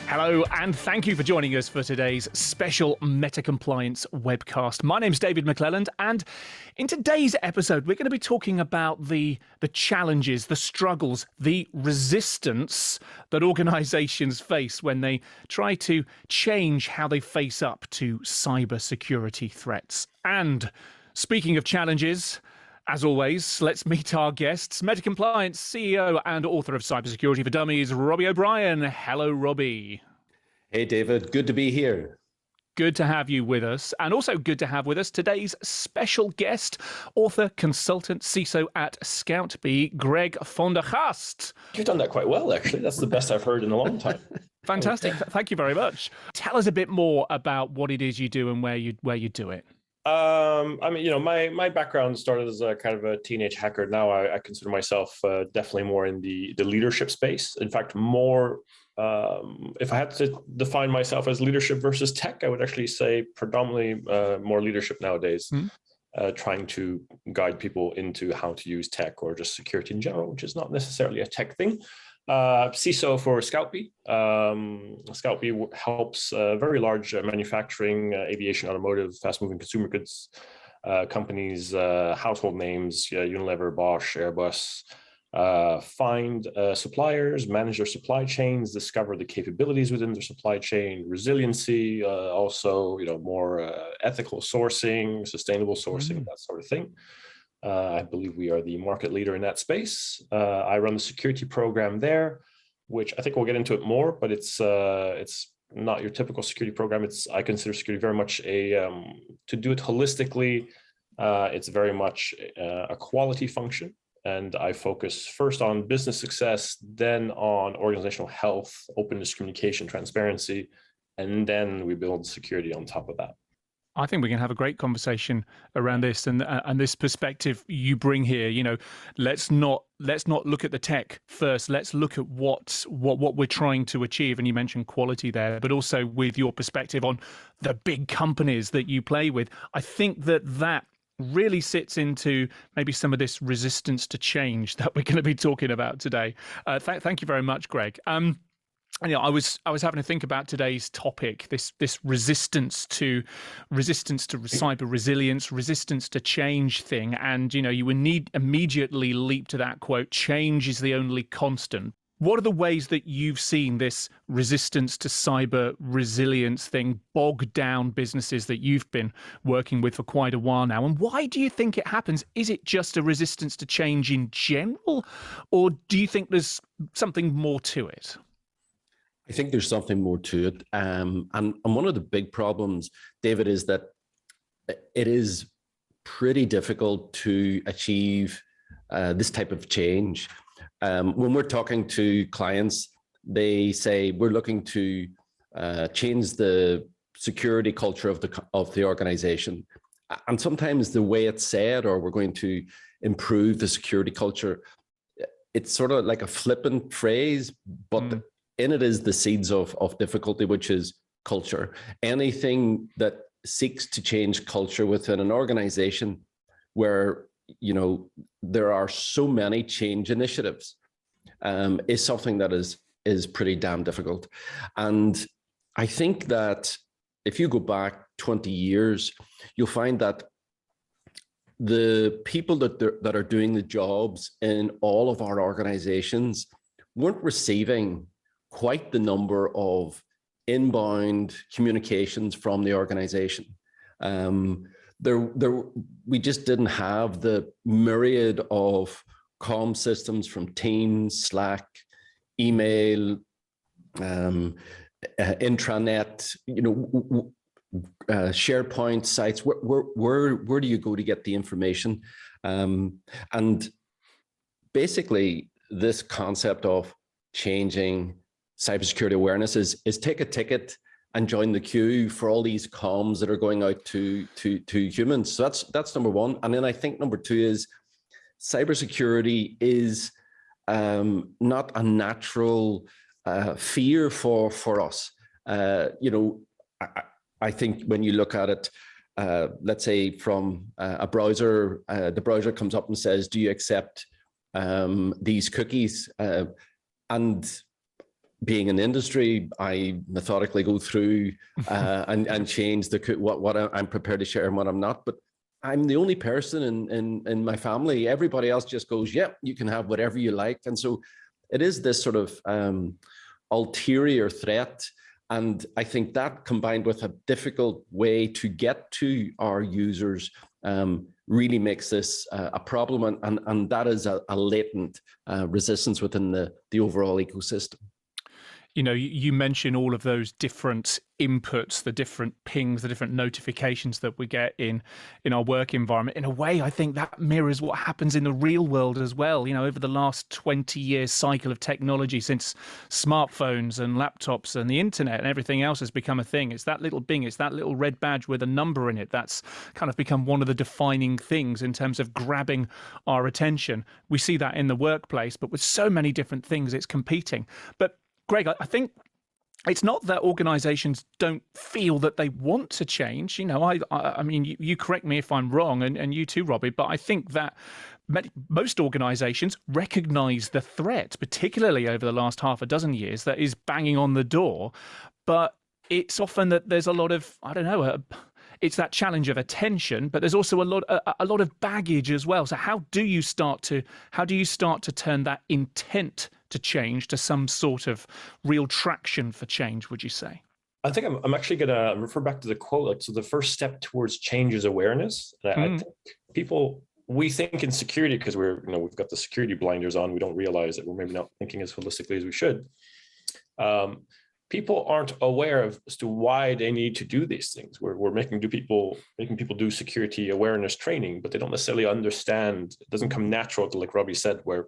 Hello, and thank you for joining us for today's special Meta Compliance webcast. My name's David McClelland, and in today's episode, we're going to be talking about the challenges, the struggles, the resistance that organizations face when they try to change how they face up to cybersecurity threats. And speaking of challenges, as always, let's meet our guests. Meta Compliance CEO and author of Cybersecurity for Dummies, Robbie O'Brien. Hello, Robbie. Hey, David. Good to be here. Good to have you with us. And also good to have with us today's special guest, author, consultant, CISO at ScoutBee, Greg van der Gast. You've done that quite well, actually. That's the best I've heard in a long time. Fantastic. Thank you very much. Tell us a bit more about what it is you do and where you do it. My background started as a kind of a teenage hacker. Now I consider myself definitely more in the leadership space. In fact, more, if I had to define myself as leadership versus tech, I would actually say predominantly more leadership nowadays, trying to guide people into how to use tech or just security in general, which is not necessarily a tech thing. CISO for ScoutBee. ScoutBee helps very large manufacturing, aviation, automotive, fast-moving consumer goods companies, household names, Unilever, Bosch, Airbus, find suppliers, manage their supply chains, discover the capabilities within their supply chain, resiliency, also more ethical sourcing, sustainable sourcing, that sort of thing. I believe we are the market leader in that space. I run the security program there, which I think we'll get into it more, but it's not your typical security program. I consider security very much to do it holistically. It's very much a quality function. And I focus first on business success, then on organizational health, openness, communication, transparency, and then we build security on top of that. I think we can have a great conversation around this and this perspective you bring here. Let's not look at the tech first. Let's look at what we're trying to achieve. And you mentioned quality there, but also with your perspective on the big companies that you play with. I think that really sits into maybe some of this resistance to change that we're going to be talking about today. Thank you very much, Greg. I was having to think about today's topic, this resistance to cyber resilience, resistance to change thing, and you would immediately leap to that quote: "Change is the only constant." What are the ways that you've seen this resistance to cyber resilience thing bog down businesses that you've been working with for quite a while now? And why do you think it happens? Is it just a resistance to change in general, or do you think there's something more to it? I think there's something more to it. And one of the big problems, David, is that it is pretty difficult to achieve this type of change. When we're talking to clients, they say we're looking to change the security culture of the organization. And sometimes the way it's said, or we're going to improve the security culture, it's sort of like a flippant phrase, but in it is the seeds of difficulty, which is culture. Anything that seeks to change culture within an organization where there are so many change initiatives is something that is pretty damn difficult. And I think that if you go back 20 years, you'll find that the people that are doing the jobs in all of our organizations weren't receiving quite the number of inbound communications from the organization. We just didn't have the myriad of comm systems from Teams, Slack, email, intranet, SharePoint sites. Where do you go to get the information? And basically, this concept of changing cybersecurity awareness is take a ticket and join the queue for all these comms that are going out to humans. So that's number one. And then I think number two is cybersecurity is not a natural fear for us. I think when you look at it, let's say from a browser, the browser comes up and says, "Do you accept these cookies?" And being in the industry, I methodically go through and change what I'm prepared to share and what I'm not. But I'm the only person in my family. Everybody else just goes, "Yep, you can have whatever you like." And so it is this sort of ulterior threat. And I think that, combined with a difficult way to get to our users, really makes this a problem. And that is a latent resistance within the overall ecosystem. You know, you mention all of those different inputs, the different pings, the different notifications that we get in our work environment. In a way, I think that mirrors what happens in the real world as well. You know, over the last 20-year cycle of technology, since smartphones and laptops and the internet and everything else has become a thing, it's that little bing, it's that little red badge with a number in it that's kind of become one of the defining things in terms of grabbing our attention. We see that in the workplace, but with so many different things, it's competing. But Greg, I think it's not that organizations don't feel that they want to change. You know, I mean, you correct me if I'm wrong, and you too, Robbie, but I think that most organizations recognize the threat, particularly over the last half a dozen years, that is banging on the door. But it's often that there's a lot of, I don't know, it's that challenge of attention, but there's also a lot of baggage as well. So how do you start to turn that intent to change to some sort of real traction for change, would you say? I think I'm actually going to refer back to the quote. Like, so the first step towards change is awareness. I think we think in security because we've got the security blinders on. We don't realize that we're maybe not thinking as holistically as we should. People aren't aware as to why they need to do these things. We're making people do security awareness training, but they don't necessarily understand. It doesn't come natural to, like Robbie said, where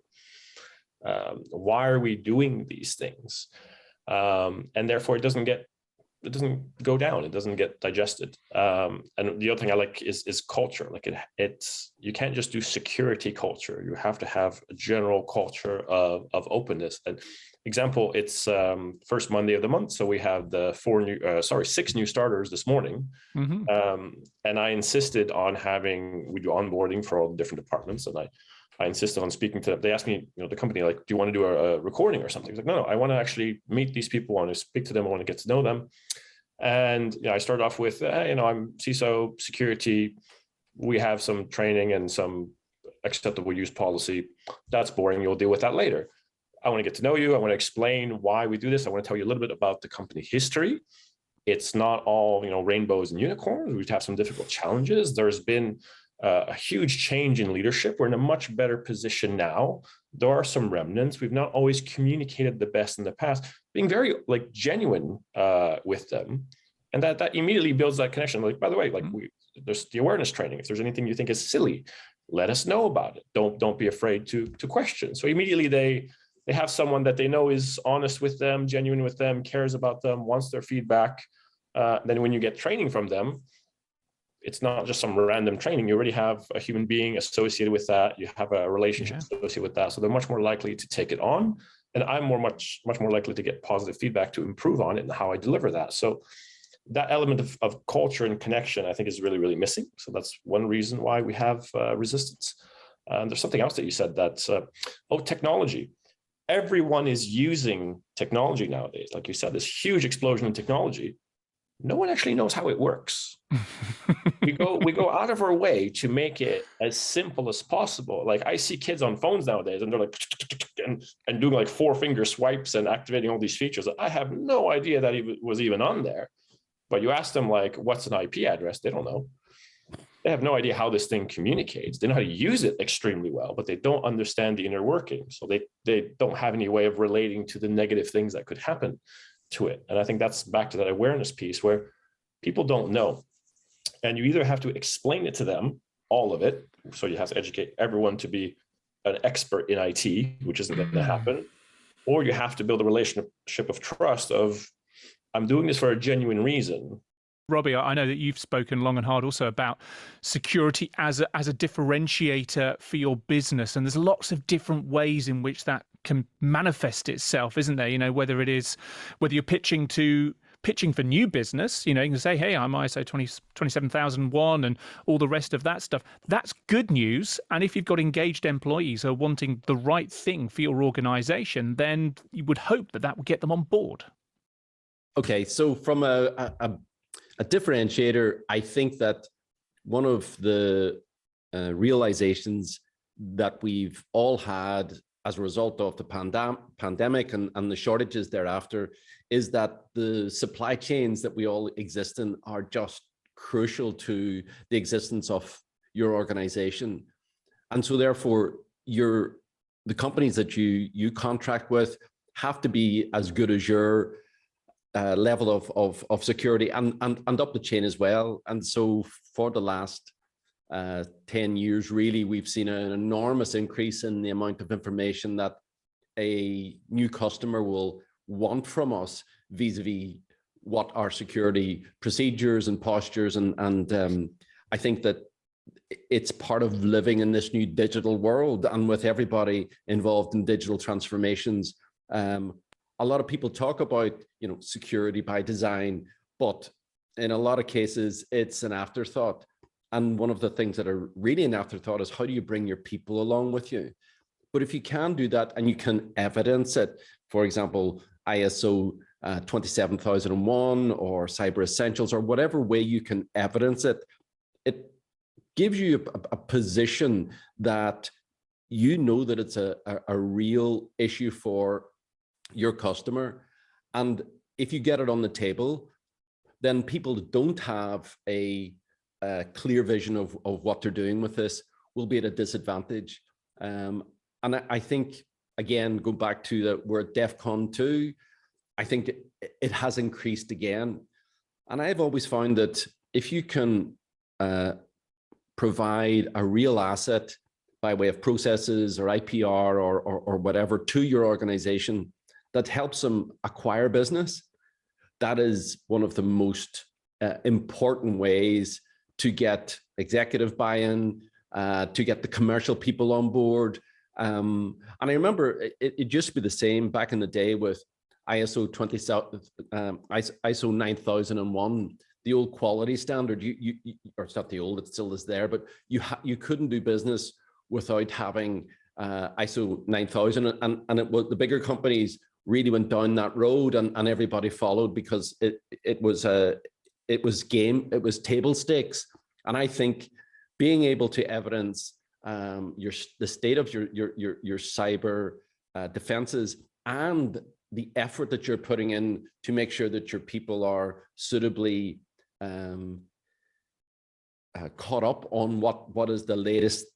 why are we doing these things? And therefore it doesn't go down. It doesn't get digested. And the other thing I like is culture. Like it's you can't just do security culture. You have to have a general culture of openness. And example, it's first Monday of the month, so we have the 6 new starters this morning. And I insisted on we do onboarding for all the different departments, and I insisted on speaking to them. They asked me, the company, like, do you want to do a recording or something? I was like, no, I want to actually meet these people. I want to speak to them. I want to get to know them. And I started off with, I'm CISO security. We have some training and some acceptable use policy. That's boring. You'll deal with that later. I want to get to know you. I want to explain why we do this. I want to tell you a little bit about the company history. It's not all, rainbows and unicorns. We have some difficult challenges. There's been a huge change in leadership. We're in a much better position now. There are some remnants. We've not always communicated the best in the past, being very genuine with them. And that immediately builds that connection. Like, by the way, there's the awareness training. If there's anything you think is silly, let us know about it. Don't be afraid to question. So immediately they have someone that they know is honest with them, genuine with them, cares about them, wants their feedback. Then when you get training from them, it's not just some random training. You already have a human being associated with that. You have a relationship associated with that. So they're much more likely to take it on. And I'm much more likely to get positive feedback to improve on it and how I deliver that. So that element of culture and connection, I think, is really, really missing. So that's one reason why we have resistance. There's something else that you said that, technology. Everyone is using technology nowadays. Like you said, this huge explosion in technology. No one actually knows how it works. we go out of our way to make it as simple as possible. Like, I see kids on phones nowadays, and they're like and doing 4-finger swipes and activating all these features. I have no idea that it was even on there. But you ask them, what's an IP address? They don't know. They have no idea how this thing communicates. They know how to use it extremely well, but they don't understand the inner working. So they don't have any way of relating to the negative things that could happen to it. And I think that's back to that awareness piece where people don't know. And you either have to explain it to them, all of it. So you have to educate everyone to be an expert in IT, which isn't going to happen. Or you have to build a relationship of trust of, I'm doing this for a genuine reason. Robbie, I know that you've spoken long and hard also about security as a differentiator for your business. And there's lots of different ways in which that can manifest itself, isn't there? Whether you're pitching to pitching for new business, you can say, hey, I'm ISO 27001 and all the rest of that stuff. That's good news. And if you've got engaged employees who are wanting the right thing for your organization, then you would hope that would get them on board. Okay, so from a differentiator, I think that one of the realizations that we've all had as a result of the pandemic and the shortages thereafter is that the supply chains that we all exist in are just crucial to the existence of your organization. And so therefore, the companies that you contract with have to be as good as your level of security and up the chain as well. And so for the last 10 years, really, we've seen an enormous increase in the amount of information that a new customer will want from us vis-a-vis what our security procedures and postures. And I think that it's part of living in this new digital world, and with everybody involved in digital transformations. A lot of people talk about, security by design, but in a lot of cases, it's an afterthought. And one of the things that are really an afterthought is how do you bring your people along with you? But if you can do that and you can evidence it, for example, ISO 27001 or Cyber Essentials or whatever way you can evidence it, it gives you a position that that it's a real issue for your customer. And if you get it on the table, then people that don't have a clear vision of what they're doing with this will be at a disadvantage. And I think, again, go back to that, we're at DEF CON 2, I think it has increased again. And I've always found that if you can provide a real asset by way of processes or IPR or whatever to your organization that helps them acquire business, that is one of the most important ways to get executive buy-in, to get the commercial people on board. And I remember it used to be the same back in the day with ISO 9001, the old quality standard. Or it's not the old, it still is there, but you couldn't do business without having ISO 9000, and it was the bigger companies really went down that road, and everybody followed because it was table stakes. And I think being able to evidence the state of your cyber defenses and the effort that you're putting in to make sure that your people are suitably caught up on what is the latest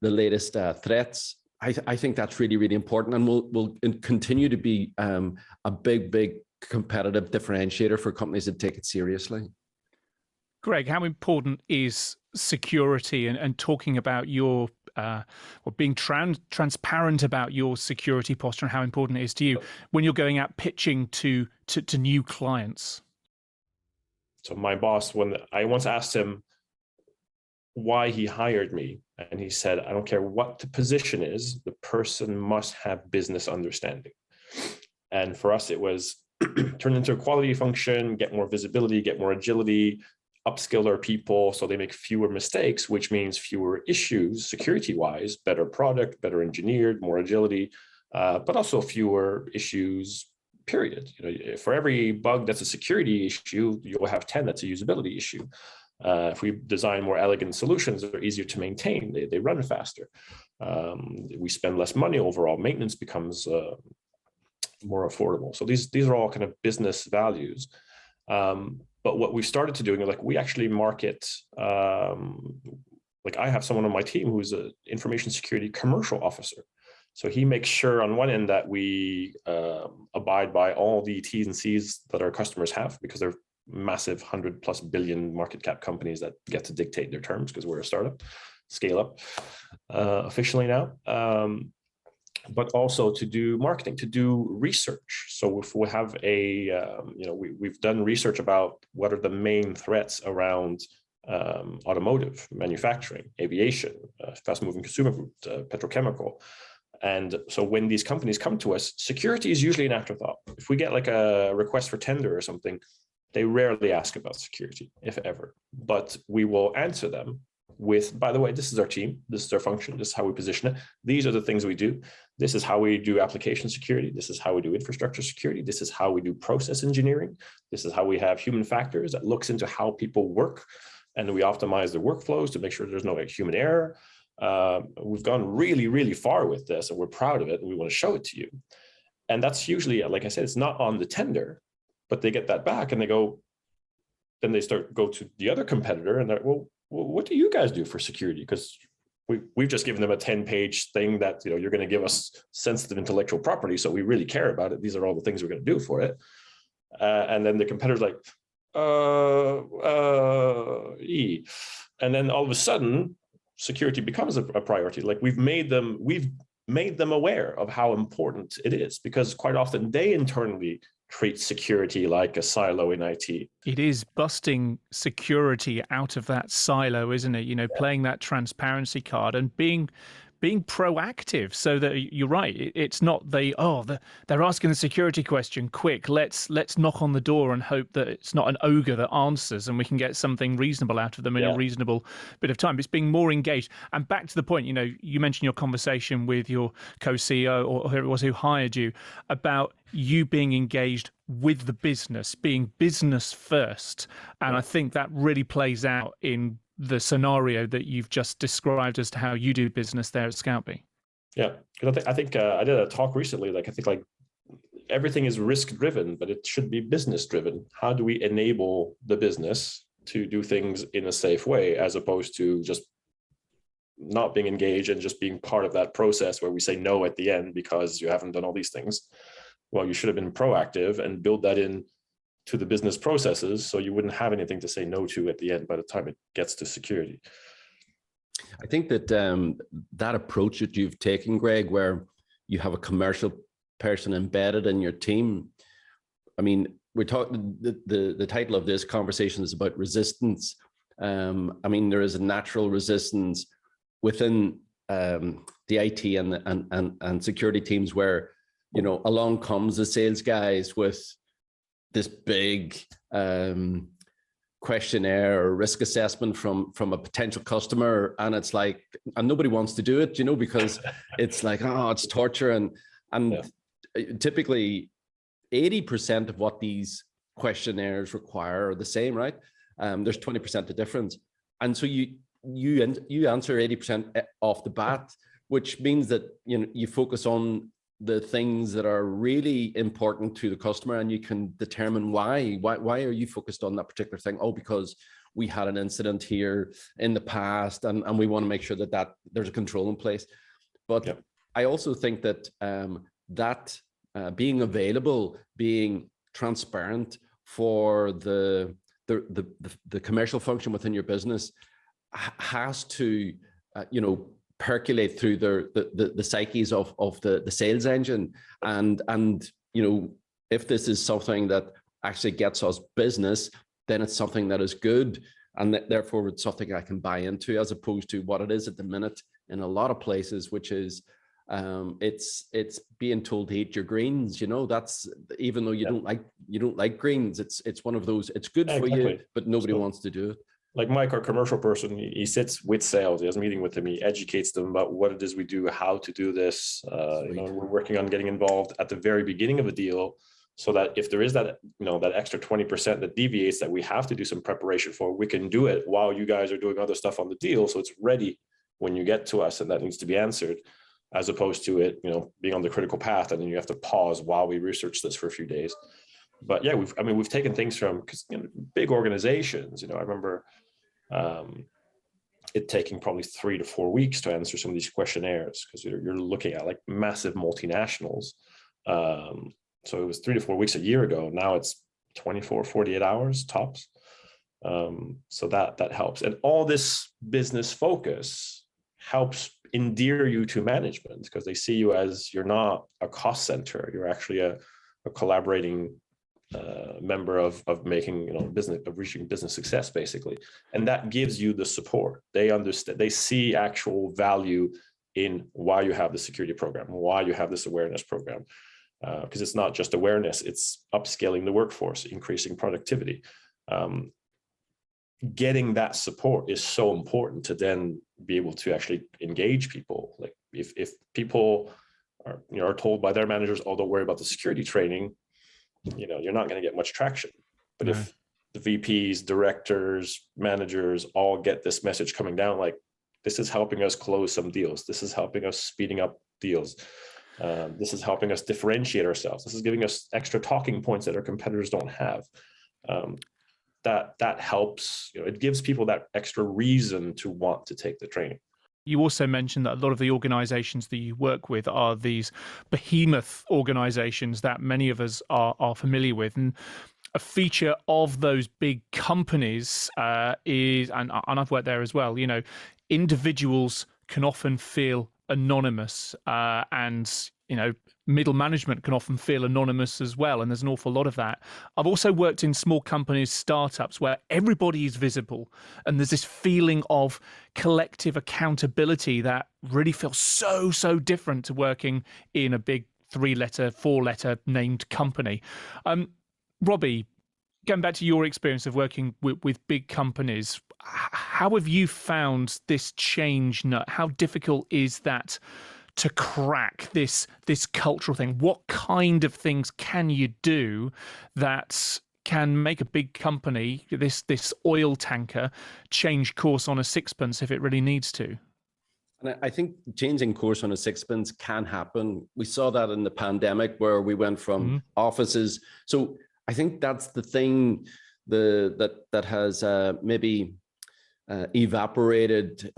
threats. I think that's really, really important, and will continue to be a big competitive differentiator for companies that take it seriously. Greg, how important is security and talking about your or being transparent about your security posture, and how important it is to you when you're going out pitching to new clients? So my boss, when I once asked him why he hired me, and he said, I don't care what the position is, the person must have business understanding. And for us, it was turn into a quality function, get more visibility, get more agility, upskill our people so they make fewer mistakes, which means fewer issues security-wise, better product, better engineered, more agility, but also fewer issues, period. For every bug that's a security issue, you'll have 10 that's a usability issue. If we design more elegant solutions, they're easier to maintain, they run faster. We spend less money overall, maintenance becomes more affordable. So these are all kind of business values. But what we started to do, we actually market, I have someone on my team who's an information security commercial officer. So he makes sure on one end that we abide by all the T's and C's that our customers have, because they're massive 100+ billion market cap companies that get to dictate their terms because we're a startup, scale up officially now. But also to do marketing, to do research. So if we have we've done research about what are the main threats around automotive, manufacturing, aviation, fast-moving consumer goods, petrochemical. And so when these companies come to us, security is usually an afterthought. If we get like a request for tender or something, They rarely ask about security, if ever, but we will answer them with, by the way, this is our team, this is our function, this is how we position it. These are the things we do. This is how we do application security. This is how we do infrastructure security. This is how we do process engineering. This is how we have human factors that looks into how people work, and we optimize the workflows to make sure there's no human error. We've gone really, really far with this, and we're proud of it, and we want to show it to you. And that's usually, like I said, it's not on the tender, but they get that back and they go, then they go to the other competitor and they're, well, what do you guys do for security? Because we've just given them a 10-page thing that, you know, you're going to give us sensitive intellectual property, so we really care about it. These are all the things we're going to do for it. And then the competitor's like, and then all of a sudden, security becomes a priority. Like we've made them aware of how important it is, because quite often they internally treat security like a silo in IT. It is busting security out of that silo, isn't it? You know, playing that transparency card and being proactive, so that you're right. It's not they're asking the security question. Quick, let's knock on the door and hope that it's not an ogre that answers, and we can get something reasonable out of them in a reasonable bit of time. It's being more engaged. And back to the point, you know, you mentioned your conversation with your co-CEO or whoever it was who hired you about you being engaged with the business, being business first, and I think that really plays out in the scenario that you've just described as to how you do business there at Scoutbee. Yeah, because I think I did a talk recently. Like I think like everything is risk driven, but it should be business driven. How do we enable the business to do things in a safe way, as opposed to just not being engaged and just being part of that process where we say no at the end because you haven't done all these things? Well, you should have been proactive and build that in to the business processes, so you wouldn't have anything to say no to at the end by the time it gets to security. I think that that approach that you've taken, Greg, where you have a commercial person embedded in your team. I mean, we're talking, the title of this conversation is about resistance. I mean, there is a natural resistance within the IT and security teams where, you know, along comes the sales guys with this big questionnaire or risk assessment from a potential customer, and it's like, and nobody wants to do it, you know, because it's like, oh, it's torture, and typically 80% of what these questionnaires require are the same, right? There's 20% of difference, and so you answer 80% off the bat, which means that, you know, you focus on the things that are really important to the customer, and you can determine why are you focused on that particular thing? Oh, because we had an incident here in the past, and we want to make sure that there's a control in place. But I also think that being available, being transparent for the commercial function within your business has to you know, percolate through the psyches of the sales engine, and you know, if this is something that actually gets us business, then it's something that is good, and therefore it's something I can buy into, as opposed to what it is at the minute in a lot of places, which is it's being told to eat your greens. You know, that's, even though you don't like greens, it's one of those, it's good for you, but nobody wants to do it. Like Mike, our commercial person, he sits with sales, he has a meeting with them, he educates them about what it is we do, how to do this. You know, we're working on getting involved at the very beginning of a deal, so that if there is that, you know, that extra 20% that deviates that we have to do some preparation for, we can do it while you guys are doing other stuff on the deal, so it's ready when you get to us, and that needs to be answered, as opposed to it, you know, being on the critical path and then you have to pause while we research this for a few days. But yeah, we've taken things from, because, you know, big organizations, you know, I remember it taking probably 3 to 4 weeks to answer some of these questionnaires, because you're looking at like massive multinationals. So it was 3 to 4 weeks a year ago. Now it's 24, 48 hours tops. So that helps. And all this business focus helps endear you to management, because they see you as, you're not a cost center, you're actually a collaborating member of making, you know, business, of reaching business success, basically. And that gives you the support. They understand, they see actual value in why you have the security program, why you have this awareness program. because it's not just awareness, it's upscaling the workforce, increasing productivity. Getting that support is so important to then be able to actually engage people. Like if people are told by their managers, oh, don't worry about the security training, you're not going to get much traction. But if the VPs, directors, managers all get this message coming down, like, this is helping us close some deals, this is helping us speeding up deals, this is helping us differentiate ourselves, this is giving us extra talking points that our competitors don't have, that helps. It gives people that extra reason to want to take the training. You also mentioned that a lot of the organizations that you work with are these behemoth organizations that many of us are familiar with. And a feature of those big companies is, and I've worked there as well, individuals can often feel anonymous, and middle management can often feel anonymous as well, and there's an awful lot of that. I've also worked in small companies, startups, where everybody is visible, and there's this feeling of collective accountability that really feels so different to working in a big 3-letter, 4-letter named company. Robbie, going back to your experience of working with big companies, how have you found this change nut? How difficult is that to crack, this cultural thing? What kind of things can you do that can make a big company, this oil tanker, change course on a sixpence if it really needs to? And I think changing course on a sixpence can happen. We saw that in the pandemic, where we went from offices. So I think that's the thing that has maybe evaporated.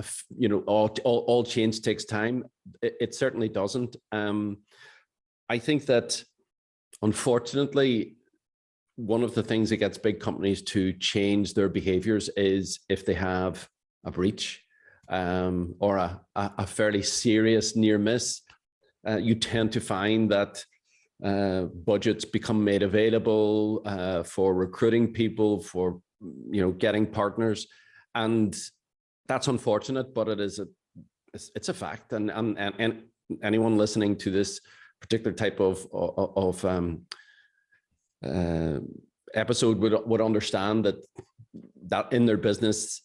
All change takes time. It certainly doesn't. I think that, unfortunately, one of the things that gets big companies to change their behaviors is if they have a breach or a fairly serious near miss. You tend to find that budgets become made available for recruiting people, for getting partners, and that's unfortunate, but it's a fact. And anyone listening to this particular type of episode would understand that in their business,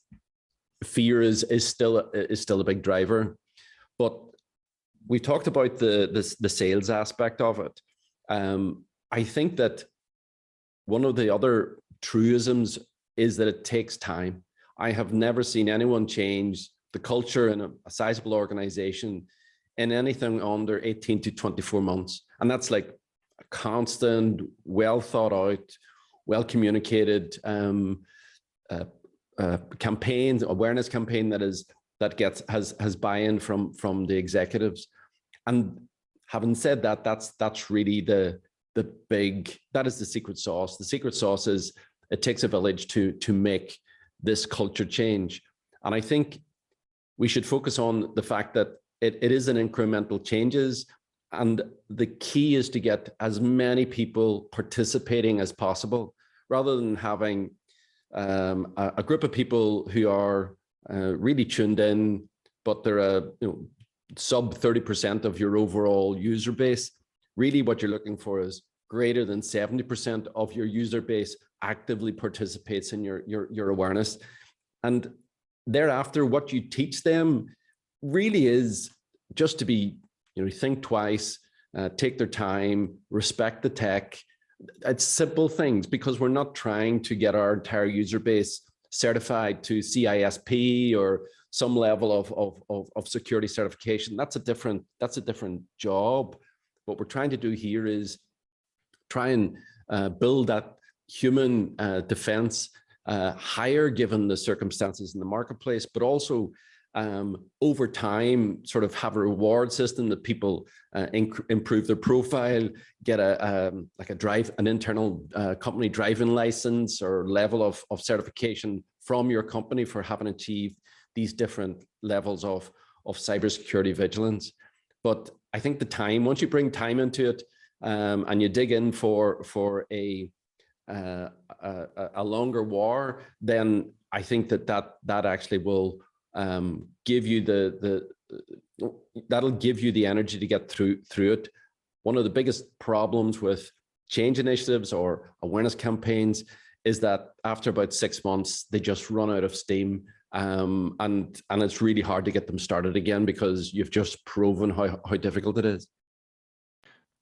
fear is still a big driver. But we talked about the sales aspect of it. I think that one of the other truisms is that it takes time. I have never seen anyone change the culture in a sizable organization in anything under 18 to 24 months. And that's like a constant, well thought out, well communicated campaign, awareness campaign that has buy-in from the executives. And having said that, that's really that is the secret sauce. The secret sauce is it takes a village to make this culture change. And I think we should focus on the fact that it is an incremental changes. And the key is to get as many people participating as possible, rather than having a group of people who are really tuned in, but they're sub 30% of your overall user base. Really what you're looking for is greater than 70% of your user base actively participates in your awareness. And thereafter, what you teach them really is just to be, think twice, take their time, respect the tech. It's simple things, because we're not trying to get our entire user base certified to CISP or some level of security certification. That's a different job. What we're trying to do here is try and build that human defense higher, given the circumstances in the marketplace, but also over time sort of have a reward system that people improve their profile, get an internal company driving license or level of certification from your company for having achieved these different levels of cybersecurity vigilance. But I think the time, once you bring time into it, and you dig in for a longer war, then I think that actually will give you that'll give you the energy to get through it. one of the biggest problems with change initiatives or awareness campaigns is that after about 6 months, they just run out of steam. And it's really hard to get them started again because you've just proven how difficult it is.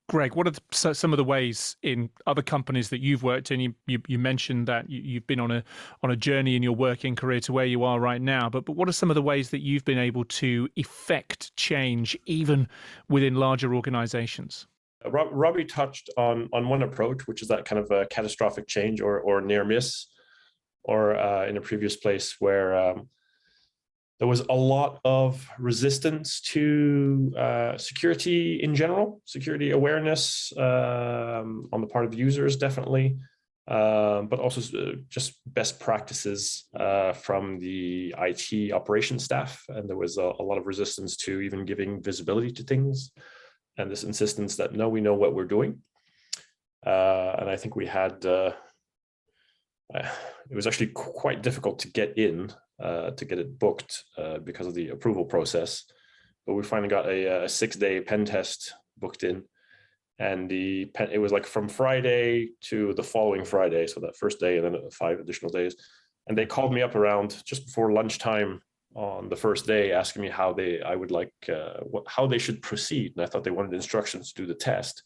Greg, what are some of the ways in other companies that you've worked in? You mentioned that you've been on a journey in your working career to where you are right now. But what are some of the ways that you've been able to effect change even within larger organizations? Robbie touched on one approach, which is that kind of a catastrophic change or near miss, or in a previous place where there was a lot of resistance to security in general, security awareness on the part of users, definitely, but also just best practices from the IT operations staff. And there was a lot of resistance to even giving visibility to things, and this insistence that, no, we know what we're doing. And I think we had, it was actually quite difficult to get in, to get it booked because of the approval process. But we finally got a 6-day pen test booked in. And it was like from Friday to the following Friday. So that first day and then 5 additional days. And they called me up around just before lunchtime on the first day, asking me how they should proceed. And I thought they wanted instructions to do the test,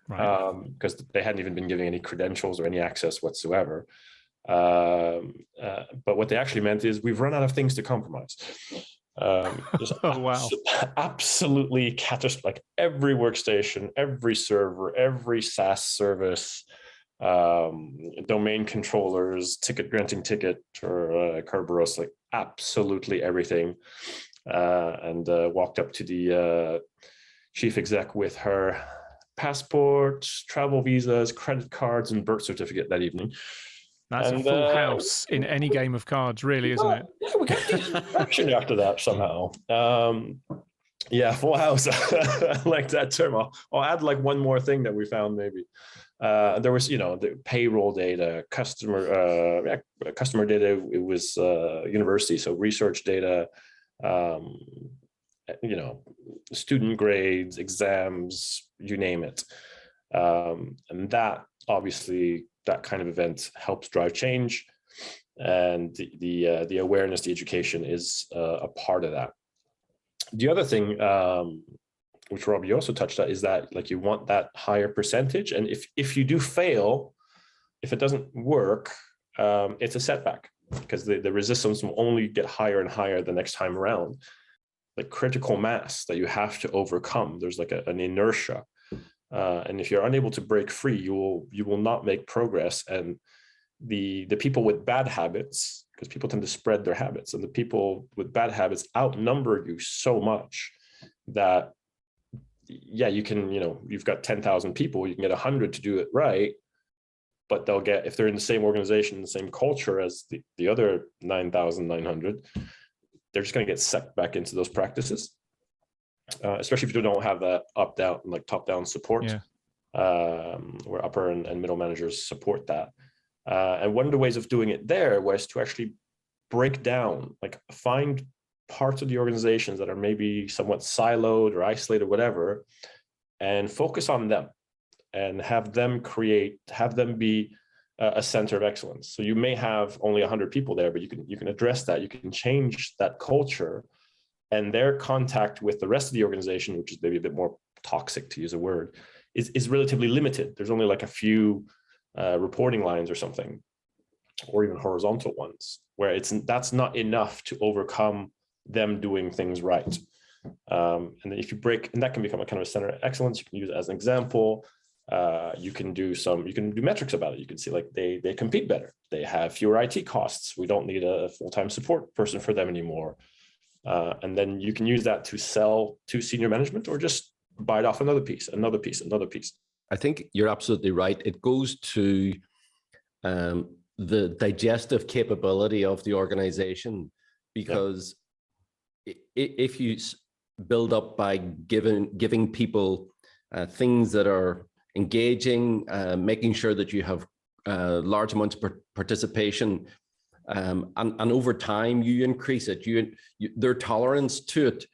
right? Because they hadn't even been giving any credentials or any access whatsoever. But what they actually meant is, we've run out of things to compromise. Just oh, wow. Absolutely catastrophic. Like every workstation, every server, every SaaS service, domain controllers, ticket granting ticket, or Kerberos, like absolutely everything. And walked up to the chief exec with her passport, travel visas, credit cards, and birth certificate that evening. That's a full house in any game of cards, really, isn't it? Yeah, we got decent traction after that somehow. Yeah, full house. I like that term. I'll add like one more thing that we found maybe. There was, the payroll data, customer data. It was university, so research data, student grades, exams, you name it. And that obviously, that kind of event helps drive change, and the awareness, the education is a part of that. The other thing, which Rob, you also touched on, is that like you want that higher percentage, and if you do fail, if it doesn't work, it's a setback, because the resistance will only get higher and higher the next time around. Like critical mass that you have to overcome. There's like an inertia. And if you're unable to break free, you will not make progress. And the people with bad habits, because people tend to spread their habits, and the people with bad habits outnumber you so much that, yeah, you can, you've got 10,000 people, you can get 100 to do it right, but they'll get, if they're in the same organization, the same culture as the other 9,900, they're just going to get sucked back into those practices. Especially if you don't have that up-down, like top-down support, where upper and middle managers support that. And one of the ways of doing it there was to actually break down, like find parts of the organizations that are maybe somewhat siloed or isolated, whatever, and focus on them and have them be a center of excellence. So you may have only 100 people there, but you can address that. You can change that culture. And their contact with the rest of the organization, which is maybe a bit more toxic, to use a word, is relatively limited. There's only like a few reporting lines or something, or even horizontal ones, where that's not enough to overcome them doing things right. And then if you break, and that can become a kind of a center of excellence, you can use it as an example. You can do metrics about it. You can see like they compete better. They have fewer IT costs. We don't need a full-time support person for them anymore. And then you can use that to sell to senior management, or just bite off another piece. I think you're absolutely right. It goes to the digestive capability of the organization, because if you build up by giving people things that are engaging, making sure that you have large amounts of participation, and over time you increase it, their tolerance to it,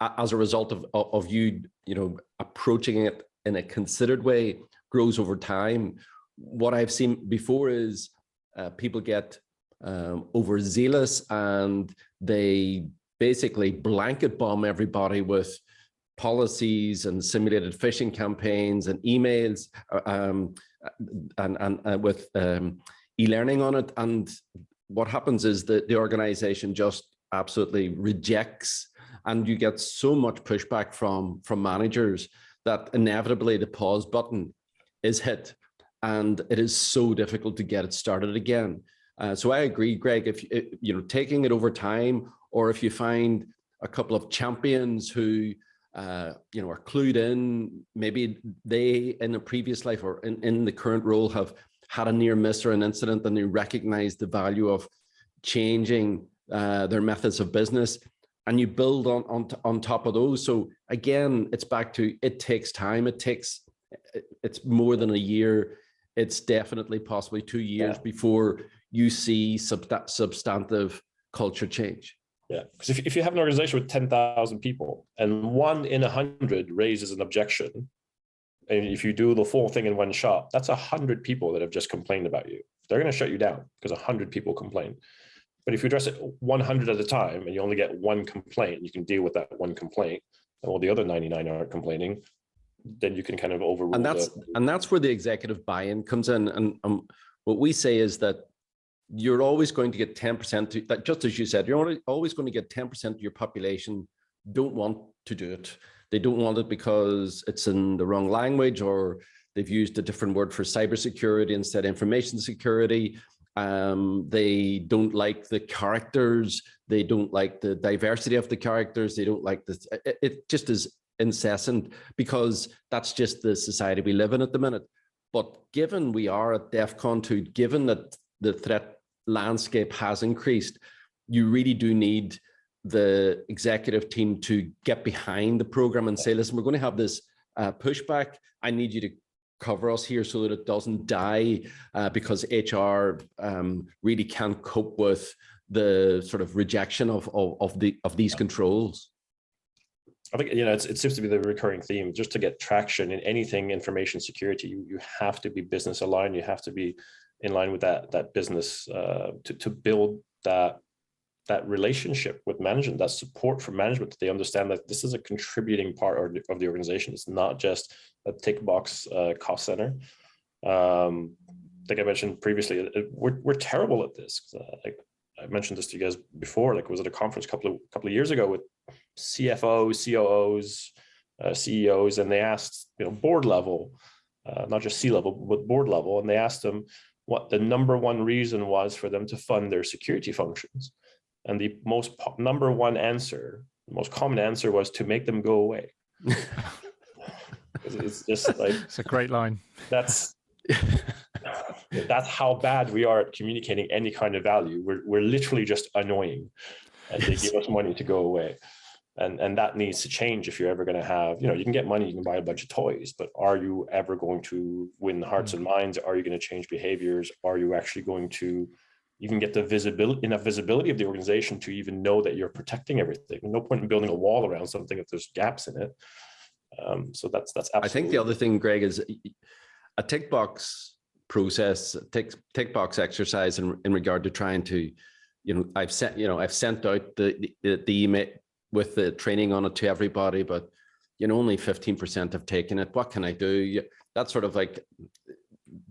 as a result of you approaching it in a considered way, grows over time. What I've seen before is people get overzealous and they basically blanket bomb everybody with policies and simulated phishing campaigns and emails and with e-learning on it. And what happens is that the organization just absolutely rejects, and you get so much pushback from managers that inevitably the pause button is hit, and it is so difficult to get it started again. So I agree, Greg, if taking it over time, or if you find a couple of champions who are clued in, maybe they in a previous life or in the current role have had a near miss or an incident, and they recognize the value of changing their methods of business, and you build on top of those. So again, it's back to, it takes time. It's more than a year. It's definitely possibly 2 years before you see substantive culture change. Yeah, because if you have an organization with 10,000 people and 1 in 100 raises an objection, and if you do the full thing in one shot, that's 100 people that have just complained about you. They're going to shut you down because 100 people complain. But if you address it 100 at a time and you only get 1 complaint, you can deal with that 1 complaint, and all the other 99 aren't complaining, then you can kind of overrule. And that's where the executive buy-in comes in. And what we say is that you're always going to get 10%, that just as you said, you're always going to get 10% of your population don't want to do it. They don't want it because it's in the wrong language, or they've used a different word for cybersecurity instead of information security. They don't like the characters. They don't like the diversity of the characters. They don't like this. It just is incessant, because that's just the society we live in at the minute. But given we are at DEFCON 2, given that the threat landscape has increased, you really do need the executive team to get behind the program and say, listen, we're going to have this pushback. I need you to cover us here so that it doesn't die because HR really can't cope with the sort of rejection of these controls. I think, it seems to be the recurring theme. Just to get traction in anything information security, you have to be business aligned. You have to be in line with that business to build that relationship with management, that support from management, that they understand that this is a contributing part of the organization. It's not just a tick box cost center. Like I mentioned previously, we're terrible at this. Like I mentioned this to you guys before. Like, was at a conference a couple of years ago with CFOs, COOs, CEOs, and they asked, board level, not just C-level, but board level, and they asked them what the number one reason was for them to fund their security functions. And the most common answer was to make them go away. It's just like, it's a great line. That's how bad we are at communicating any kind of value. We're literally just annoying, and they give us money to go away. And that needs to change if you're ever going to have, you can get money, you can buy a bunch of toys, but are you ever going to win the hearts and minds? Are you going to change behaviors? Are you actually going to even get the visibility of the organization to even know that you're protecting everything? No point in building a wall around something if there's gaps in it. So that's absolutely. I think the other thing, Greg, is a tick box process, tick box exercise in regard to trying to, I've sent out the email with the training on it to everybody, but only 15% have taken it. What can I do? That's sort of like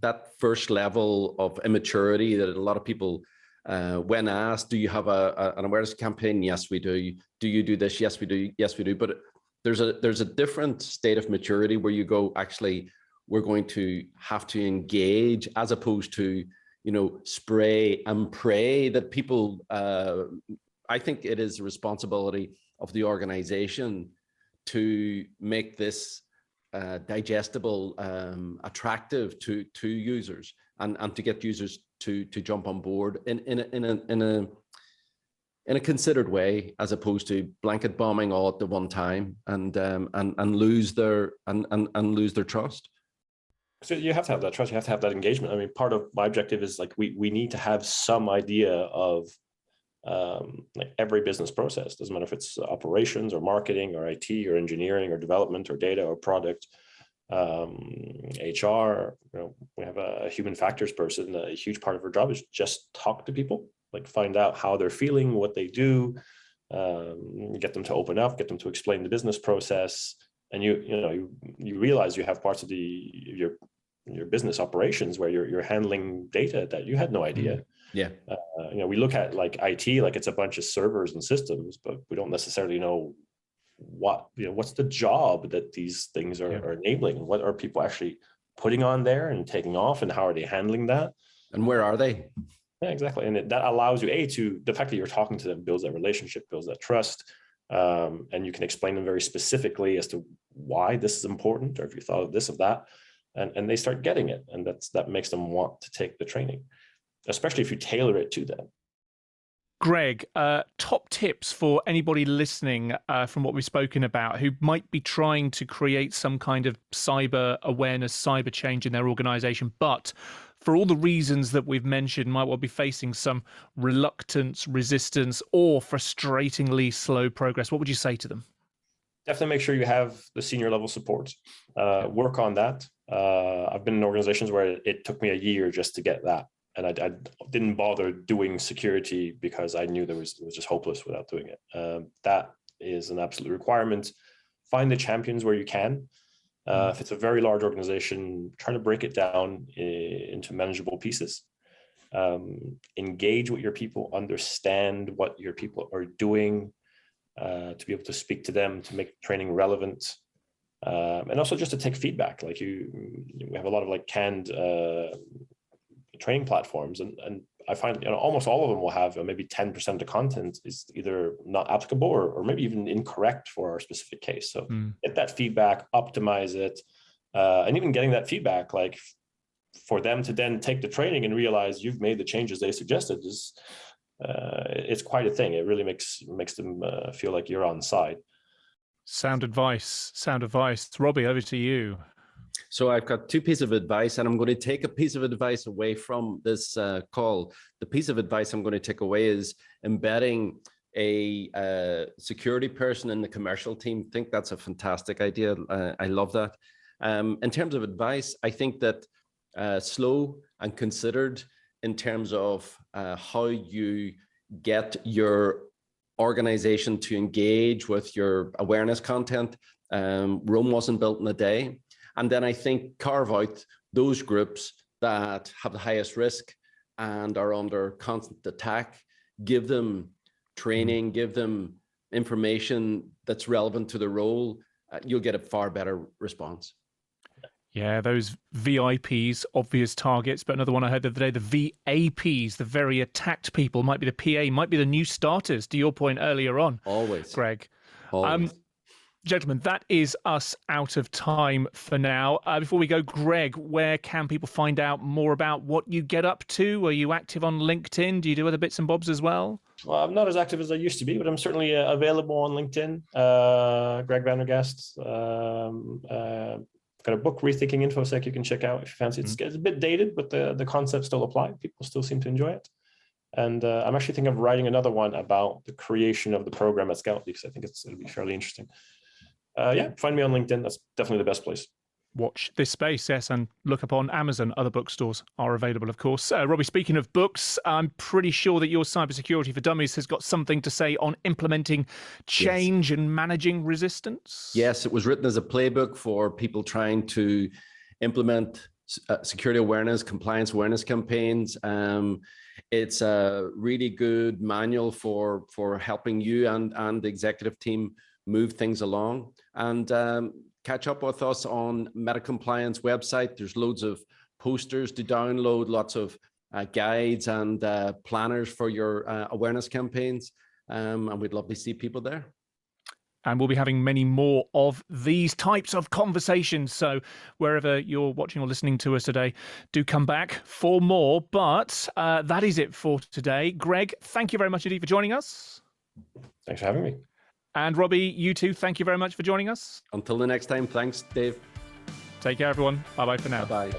that first level of immaturity that a lot of people, when asked, do you have an awareness campaign? Yes, we do. Do you do this? Yes, we do. Yes, we do. But there's a different state of maturity where you go, actually, we're going to have to engage, as opposed to, spray and pray that people, I think it is a responsibility of the organization to make this digestible, attractive to users, and to get users to jump on board in a considered way, as opposed to blanket bombing all at the one time and lose their trust. So you have to have that trust. You have to have that engagement. I mean, part of my objective is like we need to have some idea of like every business process. Doesn't matter if it's operations or marketing or IT or engineering or development or data or product, HR. We have a human factors person. A huge part of her job is just talk to people, like find out how they're feeling, what they do, get them to open up, get them to explain the business process. And you realize you have parts of your business operations where you're handling data that you had no idea. Yeah. We look at like IT, like it's a bunch of servers and systems, but we don't necessarily know what's the job that these things are enabling. What are people actually putting on there and taking off, and how are they handling that? And where are they? Yeah, exactly. And that allows you, the fact that you're talking to them builds that relationship, builds that trust. And you can explain them very specifically as to why this is important, or if you thought of this, of that, and they start getting it. And that makes them want to take the training, especially if you tailor it to them. Greg, top tips for anybody listening from what we've spoken about who might be trying to create some kind of cyber awareness, cyber change in their organization, but for all the reasons that we've mentioned, might well be facing some reluctance, resistance, or frustratingly slow progress. What would you say to them? Definitely make sure you have the senior level support. Work on that. I've been in organizations where it took me a year just to get that. And I didn't bother doing security because I knew it was just hopeless without doing it. That is an absolute requirement. Find the champions where you can. If it's a very large organization, try to break it down into manageable pieces. Engage with your people, understand what your people are doing, to be able to speak to them, to make training relevant. And also just to take feedback. Like we have a lot of like canned training platforms, and I find almost all of them will have maybe 10% of the content is either not applicable or maybe even incorrect for our specific case. So get that feedback, optimize it, and even getting that feedback, like for them to then take the training and realize you've made the changes they suggested is it's quite a thing. It really makes them feel like you're on side. Sound advice. Robbie, over to you. So I've got two pieces of advice, and I'm going to take a piece of advice away from this call. The piece of advice I'm going to take away is embedding a security person in the commercial team. I think that's a fantastic idea. I love that. In terms of advice, I think that slow and considered in terms of how you get your organization to engage with your awareness content. Rome wasn't built in a day. And then I think carve out those groups that have the highest risk and are under constant attack, give them training, give them information that's relevant to the role. You'll get a far better response. Yeah, those VIPs, obvious targets, but another one I heard the other day, the VAPs, the very attacked people, might be the PA, might be the new starters, to your point earlier on. Always. Greg. Always. Gentlemen, that is us out of time for now. Before we go, Greg, where can people find out more about what you get up to? Are you active on LinkedIn? Do you do other bits and bobs as well? Well, I'm not as active as I used to be, but I'm certainly available on LinkedIn. Greg Vandergast. Got a book, Rethinking InfoSec, you can check out if you fancy. It's a bit dated, but the concepts still apply. People still seem to enjoy it. And I'm actually thinking of writing another one about the creation of the program at Scout, because I think it'll be fairly interesting. Find me on LinkedIn. That's definitely the best place. Watch this space, yes, and look up on Amazon. Other bookstores are available, of course. Robbie, speaking of books, I'm pretty sure that your Cybersecurity for Dummies has got something to say on implementing change and managing resistance. Yes, it was written as a playbook for people trying to implement security awareness, compliance awareness campaigns. It's a really good manual for helping you and the executive team move things along. And catch up with us on MetaCompliance website. There's loads of posters to download, lots of guides and planners for your awareness campaigns. And we'd love to see people there. And we'll be having many more of these types of conversations. So wherever you're watching or listening to us today, do come back for more. But that is it for today. Greg, thank you very much indeed for joining us. Thanks for having me. And Robbie, you too, thank you very much for joining us. Until the next time, thanks, Dave. Take care, everyone. Bye-bye for now. Bye-bye.